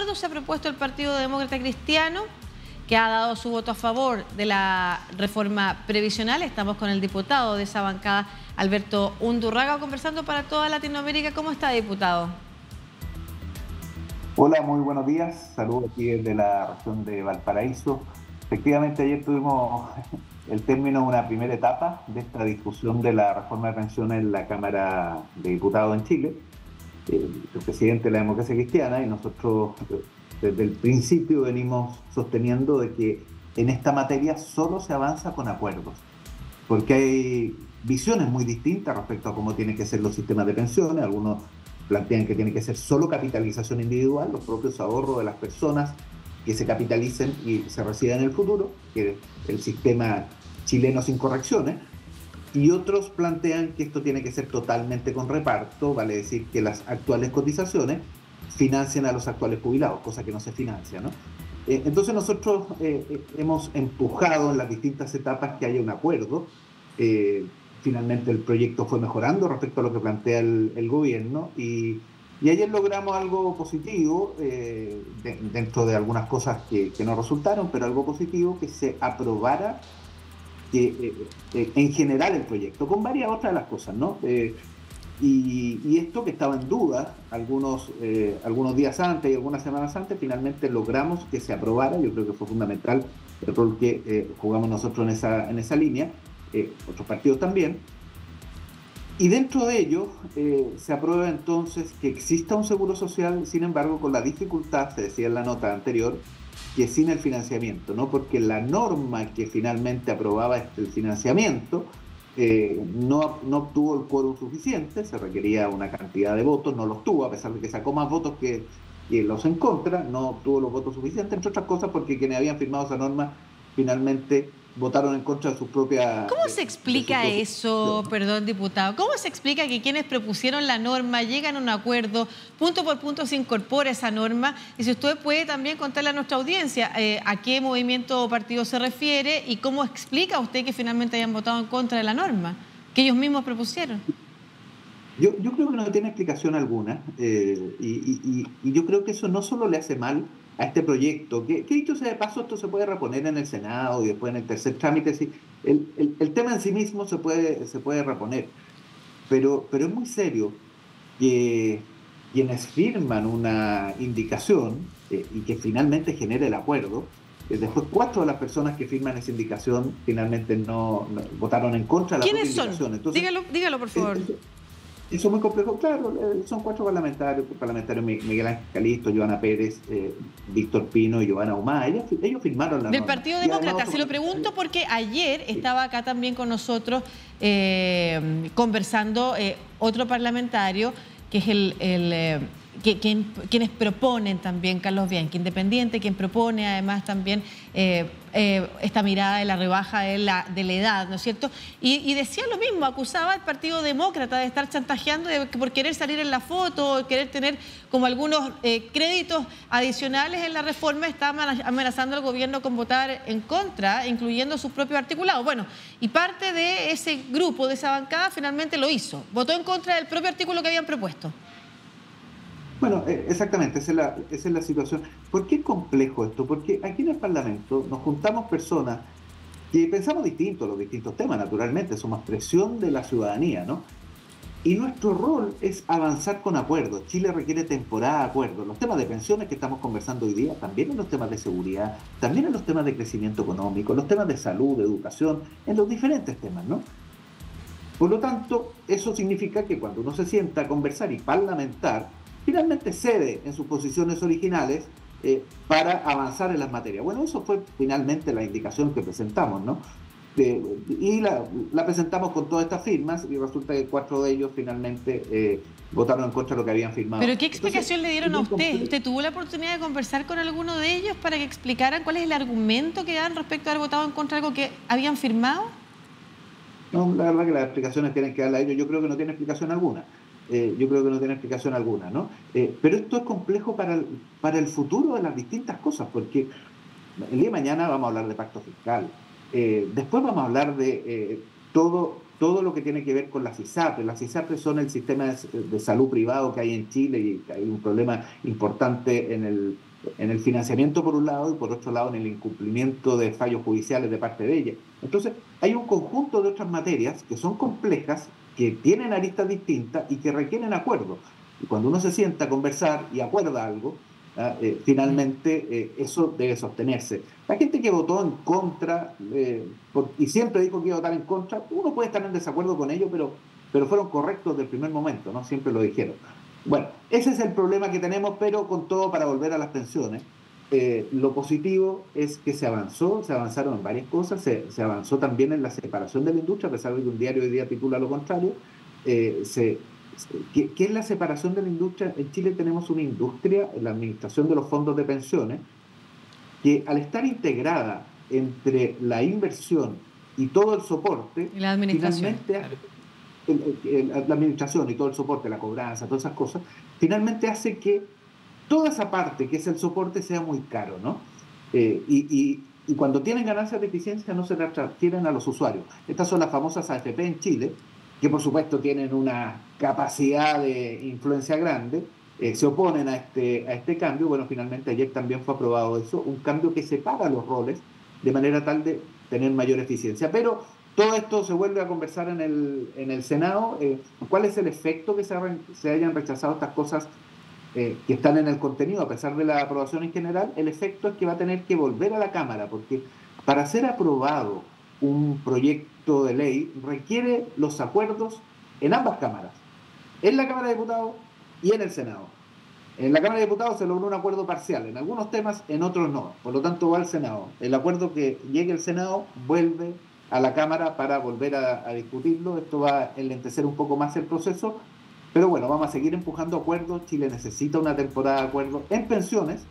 acuerdo se ha propuesto el Partido Demócrata Cristiano, que ha dado su voto a favor de la reforma previsional. Estamos con el diputado de esa bancada, Alberto Undurraga, conversando para toda Latinoamérica. ¿Cómo está, diputado? Hola, muy buenos días. Saludos aquí desde la región de Valparaíso. Efectivamente, ayer tuvimos el término de una primera etapa de esta discusión de la reforma de pensiones en la Cámara de Diputados en Chile. El presidente de la Democracia Cristiana y nosotros desde el principio venimos sosteniendo de que en esta materia solo se avanza con acuerdos, porque hay visiones muy distintas respecto a cómo tienen que ser los sistemas de pensiones. Algunos plantean que tiene que ser solo capitalización individual, los propios ahorros de las personas que se capitalicen y se residan en el futuro, que es el sistema chileno sin correcciones. Y otros plantean que esto tiene que ser totalmente con reparto, vale decir que las actuales cotizaciones financien a los actuales jubilados, cosa que no se financia, ¿no? Entonces nosotros hemos empujado en las distintas etapas que haya un acuerdo. Finalmente el proyecto fue mejorando respecto a lo que plantea el gobierno y ayer logramos algo positivo, dentro de algunas cosas que no resultaron, pero algo positivo, que se aprobara en general el proyecto, con varias otras de las cosas, ¿no? Y esto que estaba en duda algunos días antes y algunas semanas antes, finalmente logramos que se aprobara. Yo creo que fue fundamental el rol que jugamos nosotros en esa línea, otros partidos también. Y dentro de ello se aprueba entonces que exista un seguro social, sin embargo, con la dificultad, se decía en la nota anterior, que sin el financiamiento, ¿no? Porque la norma que finalmente aprobaba el financiamiento no obtuvo el quórum suficiente, se requería una cantidad de votos, no los tuvo, a pesar de que sacó más votos que los en contra, no obtuvo los votos suficientes, entre otras cosas porque quienes habían firmado esa norma finalmente votaron en contra de sus propias... ¿Cómo se explica eso, perdón, diputado? ¿Cómo se explica que quienes propusieron la norma llegan a un acuerdo, punto por punto se incorpora esa norma? Y si usted puede también contarle a nuestra audiencia a qué movimiento o partido se refiere y cómo explica usted que finalmente hayan votado en contra de la norma que ellos mismos propusieron. Yo creo que no tiene explicación alguna, y yo creo que eso no solo le hace mal a este proyecto, que dicho sea de paso, esto se puede reponer en el Senado y después en el tercer trámite. Sí, el tema en sí mismo se puede reponer, pero es muy serio que quienes firman una indicación y que finalmente genere el acuerdo, después 4 de las personas que firman esa indicación finalmente no votaron en contra de la propia indicación. ¿Quiénes son? Entonces, dígalo por favor. Eso es muy complejo, claro. Son 4 parlamentarios: Miguel Ángel Calisto, Joana Pérez, Víctor Pino y Giovanna Humá. Ellos firmaron la norma. Del Partido Demócrata. Se lo pregunto porque ayer estaba acá también con nosotros conversando otro parlamentario, que es quienes proponen también, Carlos Bianchi, independiente, quien propone además también esta mirada de la rebaja de la edad, ¿no es cierto? Y decía lo mismo, acusaba al Partido Demócrata de estar chantajeando por querer salir en la foto, querer tener como algunos créditos adicionales en la reforma. Está amenazando al gobierno con votar en contra, incluyendo sus propios articulados. Bueno, y parte de ese grupo, de esa bancada, finalmente lo hizo. Votó en contra del propio artículo que habían propuesto. Bueno, exactamente, esa es la situación. ¿Por qué es complejo esto? Porque aquí en el Parlamento nos juntamos personas que pensamos distinto los distintos temas, naturalmente, somos expresión de la ciudadanía, ¿no? Y nuestro rol es avanzar con acuerdos. Chile requiere temporada de acuerdos. Los temas de pensiones que estamos conversando hoy día, también en los temas de seguridad, también en los temas de crecimiento económico, los temas de salud, de educación, en los diferentes temas, ¿no? Por lo tanto, eso significa que cuando uno se sienta a conversar y parlamentar, finalmente cede en sus posiciones originales para avanzar en las materias. Bueno, eso fue finalmente la indicación que presentamos, ¿no? Y la presentamos con todas estas firmas y resulta que 4 de ellos finalmente votaron en contra de lo que habían firmado. ¿Pero qué explicación le dieron a usted? ¿Usted tuvo la oportunidad de conversar con alguno de ellos para que explicaran cuál es el argumento que dan respecto a haber votado en contra de algo que habían firmado? No, la verdad que las explicaciones tienen que darle a ellos. Yo creo que no tiene explicación alguna. ¿No? Pero esto es complejo para el futuro de las distintas cosas, porque el día de mañana vamos a hablar de pacto fiscal. Después vamos a hablar de todo lo que tiene que ver con las ISAPRES. Las ISAPRES son el sistema de salud privado que hay en Chile, y hay un problema importante en en el financiamiento por un lado y por otro lado en el incumplimiento de fallos judiciales de parte de ella. Entonces, hay un conjunto de otras materias que son complejas, que tienen aristas distintas y que requieren acuerdo. Y cuando uno se sienta a conversar y acuerda algo, finalmente eso debe sostenerse. La gente que votó en contra, y siempre dijo que iba a votar en contra, uno puede estar en desacuerdo con ello, pero fueron correctos desde el primer momento, ¿no? Siempre lo dijeron. Bueno, ese es el problema que tenemos, pero con todo, para volver a las pensiones, lo positivo es que se avanzaron en varias cosas, se avanzó también en la separación de la industria, a pesar de que un diario hoy día titula lo contrario. ¿Qué es la separación de la industria? En Chile tenemos una industria, en la administración de los fondos de pensiones, que al estar integrada entre la inversión y todo el soporte, y la administración, finalmente la administración y todo el soporte, la cobranza, todas esas cosas, finalmente hace que toda esa parte que es el soporte sea muy caro, ¿no? Y cuando tienen ganancias de eficiencia no se las transfieren a los usuarios. Estas son las famosas AFP en Chile, que por supuesto tienen una capacidad de influencia grande, se oponen a este cambio. Bueno, finalmente ayer también fue aprobado eso, un cambio que separa los roles de manera tal de tener mayor eficiencia. Pero todo esto se vuelve a conversar en el Senado. ¿Cuál es el efecto que se hayan rechazado estas cosas que están en el contenido, a pesar de la aprobación en general? El efecto es que va a tener que volver a la Cámara, porque para ser aprobado un proyecto de ley requiere los acuerdos en ambas cámaras, en la Cámara de Diputados y en el Senado. En la Cámara de Diputados se logró un acuerdo parcial, en algunos temas, en otros no. Por lo tanto, va al Senado. El acuerdo que llegue al Senado vuelve a la Cámara para volver a discutirlo. Esto va a enlentecer un poco más el proceso, pero bueno, vamos a seguir empujando acuerdos. Chile necesita una temporada de acuerdos en pensiones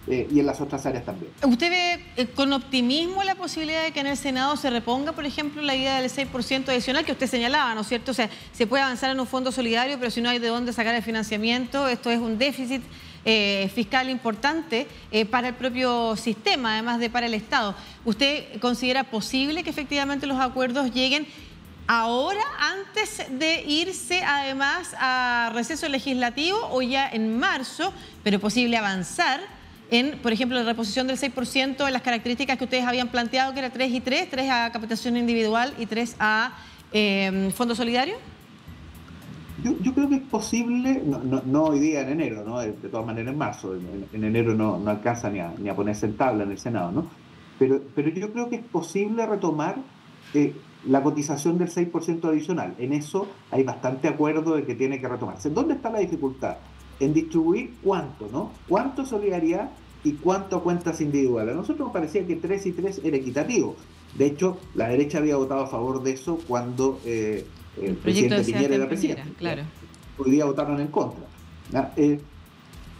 y en las otras áreas también. ¿Usted ve con optimismo la posibilidad de que en el Senado se reponga, por ejemplo, la idea del 6% adicional que usted señalaba, ¿no es cierto? O sea, se puede avanzar en un fondo solidario, pero si no hay de dónde sacar el financiamiento, esto es un déficit fiscal importante para el propio sistema, además de para el Estado. ¿Usted considera posible que efectivamente los acuerdos lleguen ahora, antes de irse además a receso legislativo, o ya en marzo, pero posible avanzar en, por ejemplo, la reposición del 6% en las características que ustedes habían planteado, que era 3 y 3, 3 a captación individual y 3 a fondo solidario? Yo creo que es posible, no hoy día en enero, ¿no? De todas maneras en marzo, en enero no alcanza ni a ponerse en tabla en el Senado, ¿no? Pero yo creo que es posible retomar la cotización del 6% adicional. En eso hay bastante acuerdo de que tiene que retomarse. ¿Dónde está la dificultad? En distribuir cuánto, ¿no? Cuánto solidaridad y cuánto a cuentas individuales. A nosotros nos parecía que 3 y 3 era equitativo. De hecho, la derecha había votado a favor de eso cuando el presidente Piñera era presidente. Claro. Hoy día votaron en contra.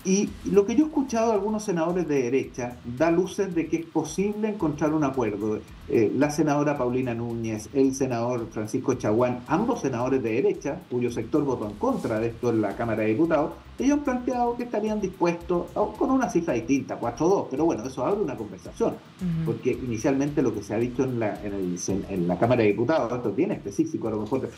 Y lo que yo he escuchado de algunos senadores de derecha da luces de que es posible encontrar un acuerdo. La senadora Paulina Núñez, el senador Francisco Chaguán, ambos senadores de derecha, cuyo sector votó en contra de esto en la Cámara de Diputados, ellos han planteado que estarían dispuestos, con una cifra distinta, 4-2, pero bueno, eso abre una conversación, porque inicialmente lo que se ha dicho en la Cámara de Diputados, esto es bien específico, a lo mejor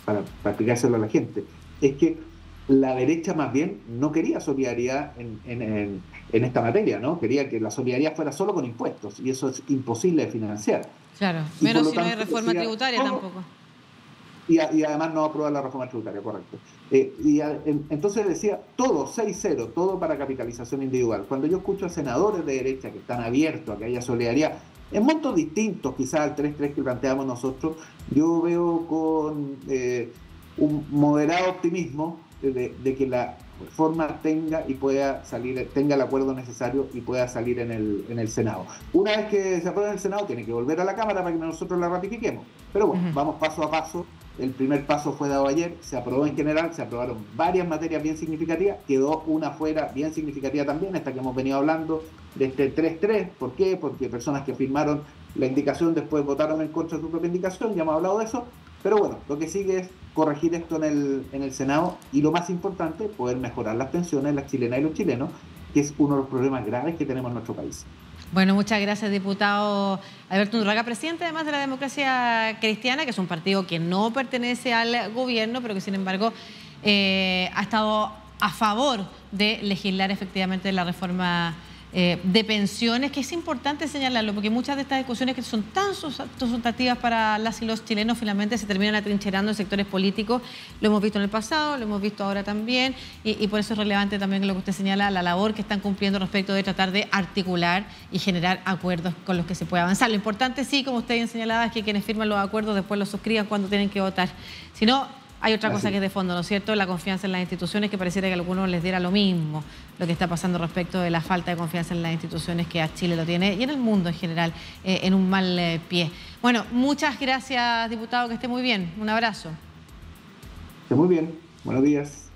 para explicárselo a la gente, es que la derecha más bien no quería solidaridad en esta materia, ¿no? Quería que la solidaridad fuera solo con impuestos, y eso es imposible de financiar. Claro, menos si no hay reforma tributaria tampoco. Y además no aprobar la reforma tributaria, correcto. Entonces decía todo, 6-0, todo para capitalización individual. Cuando yo escucho a senadores de derecha que están abiertos a que haya solidaridad, en montos distintos quizás al 3-3 que planteamos nosotros, yo veo con un moderado optimismo de que la reforma tenga el acuerdo necesario y pueda salir en el Senado. Una vez que se apruebe en el Senado, tiene que volver a la Cámara para que nosotros la ratifiquemos. Pero bueno, vamos paso a paso. El primer paso fue dado ayer, se aprobó en general, se aprobaron varias materias bien significativas, quedó una fuera bien significativa también, esta que hemos venido hablando, de este 3-3. ¿Por qué? Porque personas que firmaron la indicación después votaron en contra de su propia indicación, ya hemos hablado de eso. Pero bueno, lo que sigue es corregir esto en el Senado, y lo más importante, poder mejorar las pensiones, las chilenas y los chilenos, que es uno de los problemas graves que tenemos en nuestro país. Bueno, muchas gracias, diputado Alberto Undurraga, presidente además de la Democracia Cristiana, que es un partido que no pertenece al gobierno, pero que sin embargo ha estado a favor de legislar efectivamente la reforma de pensiones, que es importante señalarlo, porque muchas de estas discusiones que son tan sustantivas para las y los chilenos finalmente se terminan atrincherando en sectores políticos. Lo hemos visto en el pasado, lo hemos visto ahora también, y por eso es relevante también lo que usted señala, la labor que están cumpliendo respecto de tratar de articular y generar acuerdos con los que se puede avanzar. Lo importante, sí, como usted bien señalaba, es que quienes firman los acuerdos después los suscriban cuando tienen que votar. Si no, hay otra cosa que es de fondo, ¿no es cierto? La confianza en las instituciones, que pareciera que a algunos les diera lo mismo lo que está pasando respecto de la falta de confianza en las instituciones, que a Chile lo tiene y en el mundo en general en un mal pie. Bueno, muchas gracias, diputado, que esté muy bien. Un abrazo. Esté muy bien. Buenos días.